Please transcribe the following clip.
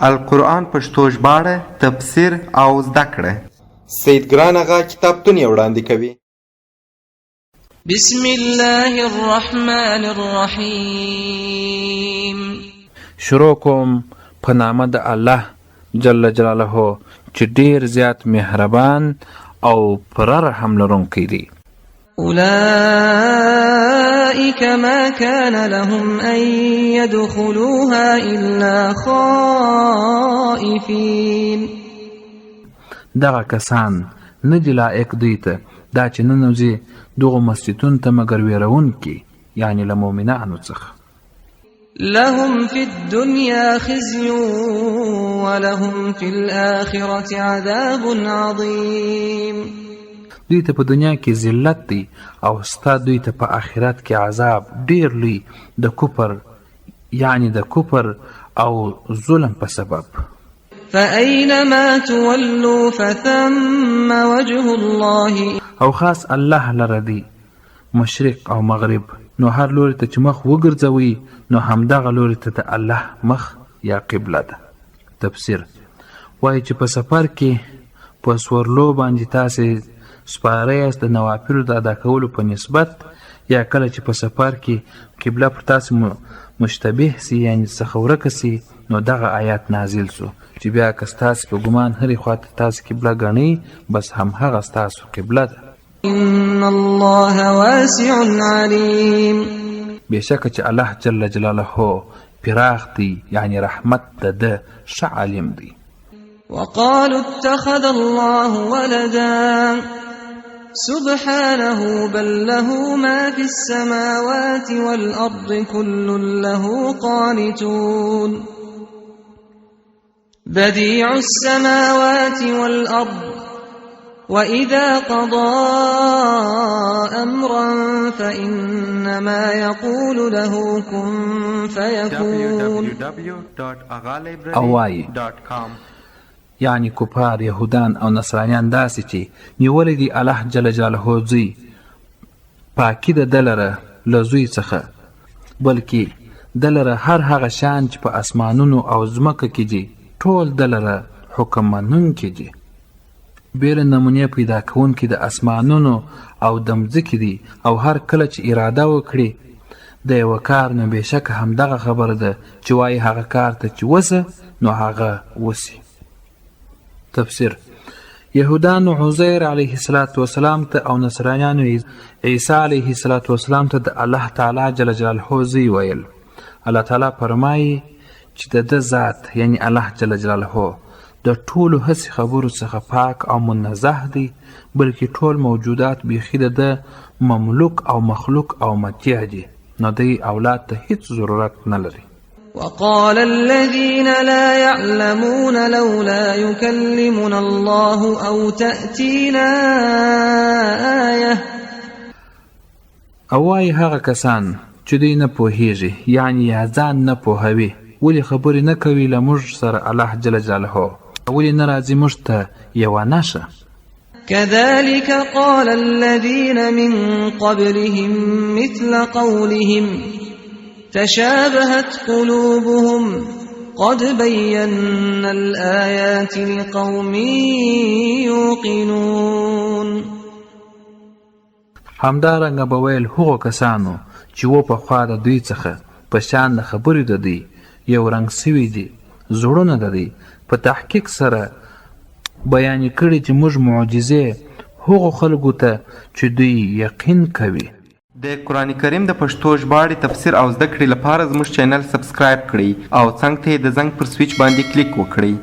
القرآن پښتو ژباړه، تفسیر او زده کړه. سید ګران اغا کتابتون یې وړاندې کوي. بسم الله الرحمن الرحیم. شروع کوم په نامه د الله جل جلاله چې ډیر زیات مهربان او پر رحم لرونکی دی. أولئك ما كان لهم أن يدخلوها إلا خائفين. دغه کسان نه دي لایق دوی ته دا چې ننوځي دغه مسجدونو ته مګر ویرونکي، یعنی له مؤمنانو څخه. لهم في الدنيا خزي ولهم في الآخرة عذاب عظيم. دوی ته په دنیا کې ذلت دی او ستا دوی ته په آخرت کې عذاب ډیر لوی د کفر، یعنی د کفر او ظلم په سبب. فأينما تولوا فثم وجه الله. او خاص الله لره دی مشرق او مغرب، نو هر لوري ته چې مخ وګرځوي نو همدغه لوري ته د الله مخ یا قبله ده. تفسیر وایي چې په سفر کې په سورلو باندې تاسې سپاره یاست د نوافلو د ادا کولو په نسبت، یا کله چې په سفر کې قبله پر تاسې مشتبه سي، یعنې څخه ورکه سي، نو دغه آیات نازل سو چې بیا که ستاسې په ګمان هرې خواته تاسې قبله ګڼئ، بس همهغه ستاسو قبله ده. ان الله واسع علیم. بېشکه چې الله جل جلاله پراخ دی، یعنی رحمت ده ښه عالم دی. وقالوا اتخذ الله ولدا سبحانه بل له ما في السماوات والأرض كل له قانتون. بديع السماوات والأرض وإذا قضى أمرا فإنما يقول له كن فيكون. یعنی کفار، یهودان او نصرانیان داسې چې نیولې دي الله جل جلاله زوی، پاکي د ده لره له زوی څخه، بلکې د لره هر هغه شیان چې په اسمانونو او ځمکه کې دي ټول د لره حکم منونکي دي. بیره نمونې پیدا کوونکي د اسمانونو او د مځکې دي، او هر کله چې اراده وکړي د یوه کار، نو بېشکه همدغه خبره ده چې وایي هغه کار ته چې وسه نو هغه وسي. تفسیر یهودانو عزیر علیه السلام ته او نصرانیانو عیسی علیه السلام ته د الله تعالی جل جلاله زوی ویل. الله تعالی فرمایي چې د ده ذات، یعنی الله جل جلاله، د ټولو هسې خبرو څخه پاک او منزه دی، بلکې ټول موجودات بیخي د ده مملوک او مخلوق او مطیع دي، نو دی اولاد ته هیڅ ضرورت نه لري. وقال الذين لا يعلمون لولا يكلمنا الله أو تأتينا آية. او وایي هغه کسان چې دوی نه پوهیږي، یعنی یا ځان نه پوهوي، ولې خبرې نه کوي له موږ سره الله جل جلاله، ولې نه راځي موږ ته یوه نښه. كذلك قال الذين من قبلهم مثل قولهم تشابهت قلوبهم قد بينا الآيات لقوم يوقنون. همدارنګه به ویل هغو کسانو چې و پخوا د دوی څخه په شان د خبرې د دوی یو رنګ سوي دي، زړونه د دوی په تحقیق سره بیان کړي چې موږ معجزې هغو خلکو ته چې دوی یقین کوي. د قرآن کریم د پښتو ژباړې، تفسیر او زده کړې لپاره زموږ چینل سبسکرایب کړئ او څنګ ته یې د زنګ پر سویچ باندې کلیک وکړئ.